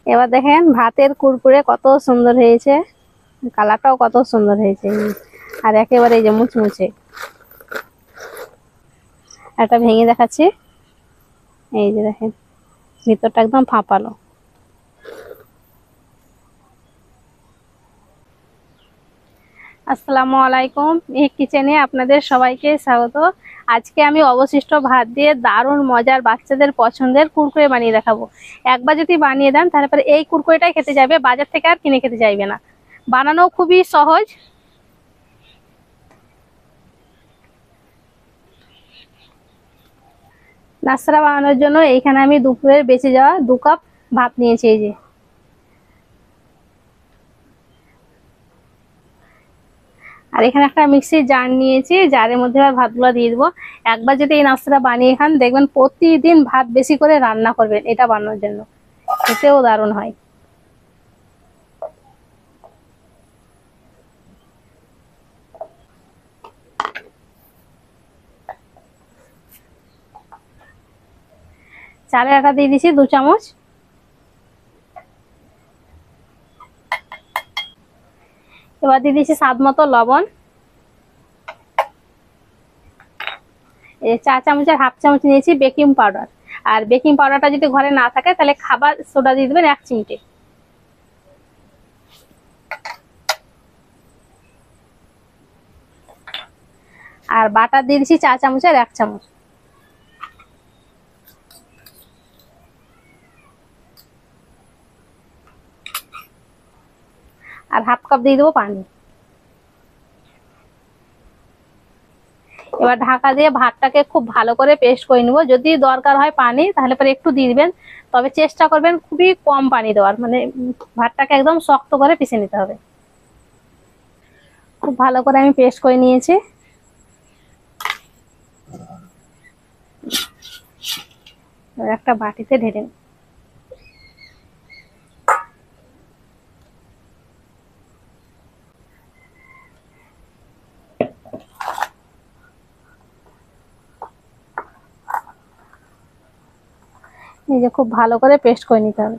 এবার দেখেন ভাতের কুরকুরে কত সুন্দর হয়েছে, কালারটাও কত সুন্দর হয়েছে। আর একেবারে এই যে মুচমুচে। একটা ভেঙে দেখাচ্ছি, এই যে দেখেন ভিতরটা একদম ফাঁপালো। আসসালামু আলাইকুম, মেহেক কিচেনে আপনাদের সবাইকে স্বাগত। আজকে আমি অবশিষ্ট ভাত দিয়ে দারুণ মজার বাচ্চাদের পছন্দের কুরকুরে বানিয়ে দেখাবো। একবার যদি বানিয়ে দেন তাহলে পরে এই কুরকুরেটাই খেতে যাবে, বাজার থেকে আর কিনে খেতে চাইবে না। বানানো খুবই সহজ। নাস্তা বানানোর জন্য এইখানে আমি দুপুরের বেঁচে যাওয়া 2 কাপ ভাত নিয়েছি। এই যে, আর এখানে একটা মিক্সির জার নিয়েছি, জারের মধ্যে এবার ভাতগুলো দিয়ে দেবো। একবার যদি এই নাস্তাটা বানিয়ে খান দেখবেন প্রতিদিন ভাত বেশি করে রান্না করবেন এটা বানানোর জন্য, খেতেও দারুণ হয়। চালের আটা দিয়ে দিচ্ছি 2 চামচ। এবার দিয়ে দিচ্ছি স্বাদ মতো লবণ। 4 চামচের হাফ চামচ নিয়েছি বেকিং পাউডার। আর বেকিং পাউডারটা যদি ঘরে না থাকে তাহলে খাবার সোডা দিয়ে দেবেন 1 চিমটে। আর বাটার দিয়ে দিচ্ছি 4 চামচের 1 চামচ। আর হাফ কাপ দিয়ে দেবো পানি। এবার ঢাকা দিয়ে ভাতটাকে খুব ভালো করে পেস্ট করে নিব। যদি দরকার হয় পানি তাহলে পরে একটু দিয়ে দিবেন, তবে চেষ্টা করবেন খুবই কম পানি দেওয়ার, মানে ভাতটাকে একদম শক্ত করে পিষে নিতে হবে। খুব ভালো করে আমি পেস্ট করে নিয়েছি। এবার একটা বাটিতে ঢেলে নিই। এই যে খুব ভালো করে পেস্ট করে নিতে হবে।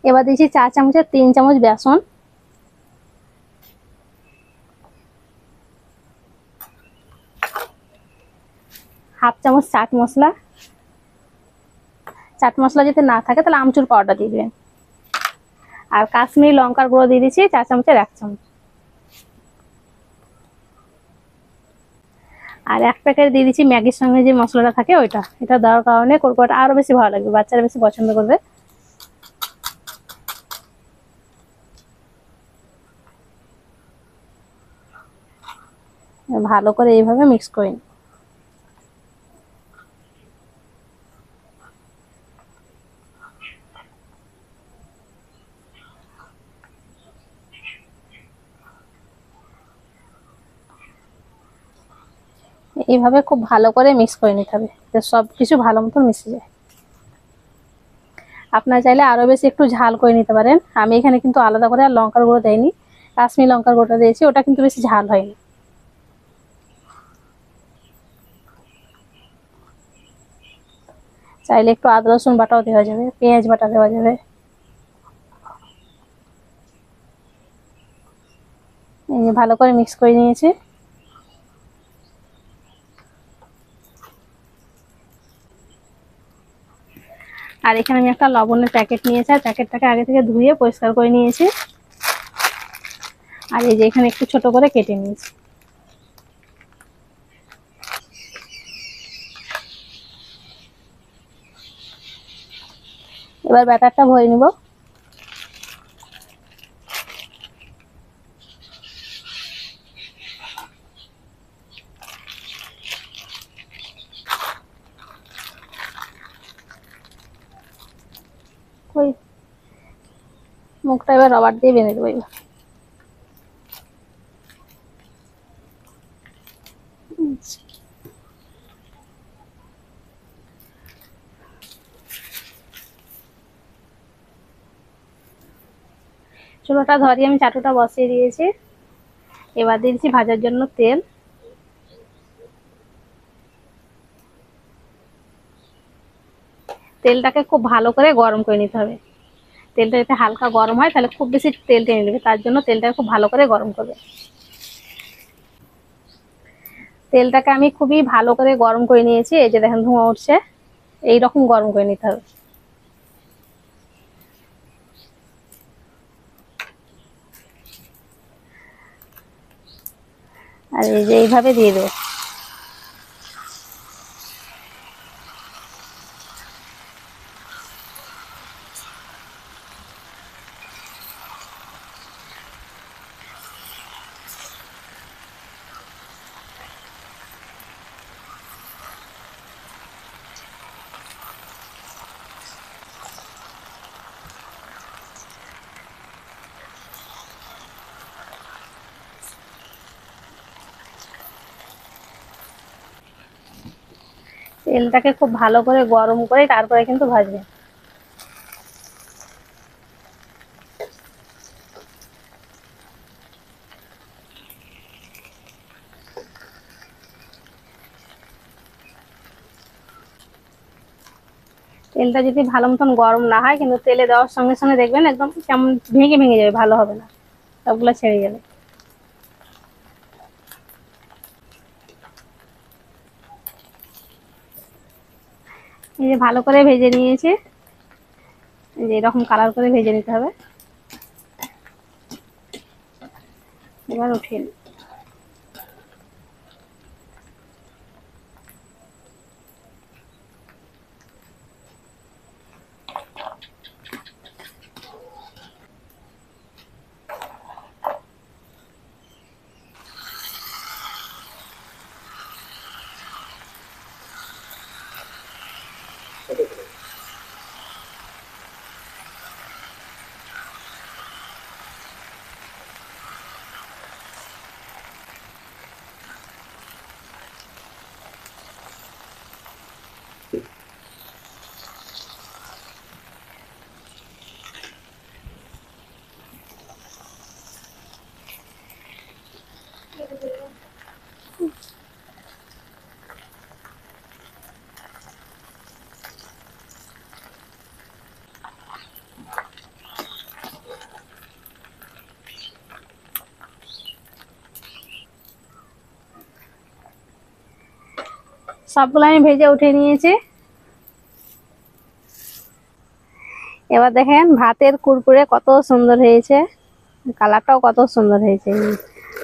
এবার দিয়েছি 4 চামচের 3 চামচ বেসন। হাফ চামচ চাট মশলা। চাট মশলা যদি না থাকে তাহলে আমচুর পাউডার দিয়ে দিবেন। আর কাশ্মীরি লঙ্কার গুঁড়ো দিয়ে দিচ্ছি 4 চামচের 1 চামচ। আর 1 প্যাকেট দিয়ে দিচ্ছি ম্যাগির সঙ্গে যে মশলাটা থাকে ওইটা। এটা দেওয়ার কারণে কোরকুরাটা আরো বেশি ভালো লাগবে, বাচ্চারা বেশি পছন্দ করবে। ভালো করে এইভাবে মিক্স করে নিন। এইভাবে খুব ভালো করে মিক্স করে নিতে হবে, সবকিছু ভালো মতো মিশে যায়। আপনারা চাইলে আরো বেশি একটু ঝাল করে নিতে পারেন। আমি এখানে কিন্তু আলাদা করে আর লঙ্কার গুঁড়ো দেয়নি, কাশ্মীরি লঙ্কার গুঁড়োটা দিয়েছি, ওটা কিন্তু বেশি ঝাল হয়নি। চাইলে একটু আদা রসুন বাটাও দেওয়া যাবে, পেঁয়াজ বাটা দেওয়া যাবে। এই যে ভালো করে মিক্স করে নিয়েছি। আর এখানে আমি একটা লবণের প্যাকেট নিয়েছি, আর প্যাকেটটাকে আগে থেকে ধুয়ে পরিষ্কার করে নিয়েছি। আর এই যে এখানে একটু ছোট করে কেটে নিয়েছি। এবার ব্যাটারটা ভরে নিব। ওই মুখটা এবার রবার দিয়ে বেঁধে দেবো। এবার চুলোটা ধরিয়ে আমি চাটুটা বসিয়ে দিয়েছি। এবার দিয়েছি ভাজার জন্য তেল। তেলটাকে খুব ভালো করে গরম করে নিতে হবে। তেলটা যাতে হালকা গরম হয়, তাহলে খুব বেশি তেল টেনে নেবে, তার জন্য তেলটাকে খুব ভালো করে গরম করবে। তেলটাকে আমি খুবই ভালো করে গরম করে নিয়েছি, এই যে দেখেন ধোঁয়া উঠছে, এইরকম গরম করে নিতে হবে। আর এই যে এইভাবে দিয়ে দেবো। তেলটাকে খুব ভালো করে গরম করে তারপরে কিন্তু ভাজবে। তেলটা যদি ভালো মতন গরম না হয়, কিন্তু তেলে দেওয়ার সঙ্গে সঙ্গে দেখবেন একদম কেমন ভেঙে ভেঙে যাবে, ভালো হবে না, সবগুলো ছেড়ে যাবে। এই যে ভালো করে ভেজে নিয়েছি, এই যে এরকম কালার করে ভেজে নিতে হবে। এবার উঠিয়ে নিই। সবগুলো আমি ভেজে উঠিয়ে নিয়েছি। এবার দেখেন ভাতের কুরকুরে কত সুন্দর হয়েছে, কালারটাও কত সুন্দর হয়েছে,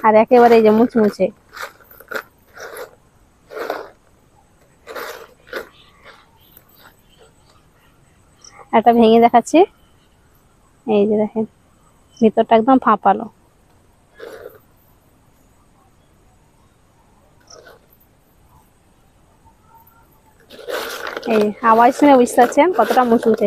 আর একেবারে এই যে মুচমুচে। একটা ভেঙে দেখাচ্ছি, এই যে দেখেন ভিতরটা একদম ফাঁপালো। এই আওয়াজ শুনে বুঝতে পারছেন কতটা মুচমুচে।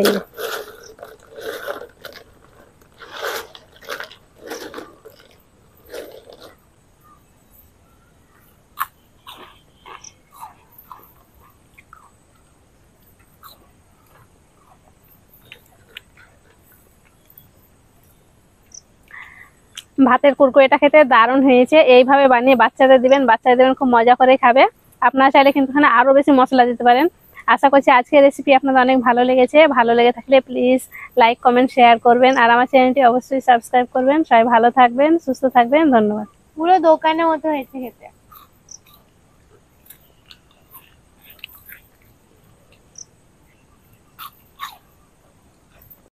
ভাতের কুরকুরেটা খেতে দারুণ হয়েছে। এইভাবে বানিয়ে বাচ্চাদের দিবেন, বাচ্চাদের দেবেন, খুব মজা করে খাবে। আপনারা চাইলে কিন্তু এখানে আরো বেশি মশলা দিতে পারেন। আশা করছি আজকের রেসিপি আপনাদের অনেক ভালো লেগেছে। ভালো লেগে থাকলে প্লিজ লাইক কমেন্ট শেয়ার করবেন, আর আমার চ্যানেলটি অবশ্যই সাবস্ক্রাইব করবেন। সবাই ভালো থাকবেন, সুস্থ থাকবেন, ধন্যবাদ। পুরো দোকানের মতো হয়েছে খেতে।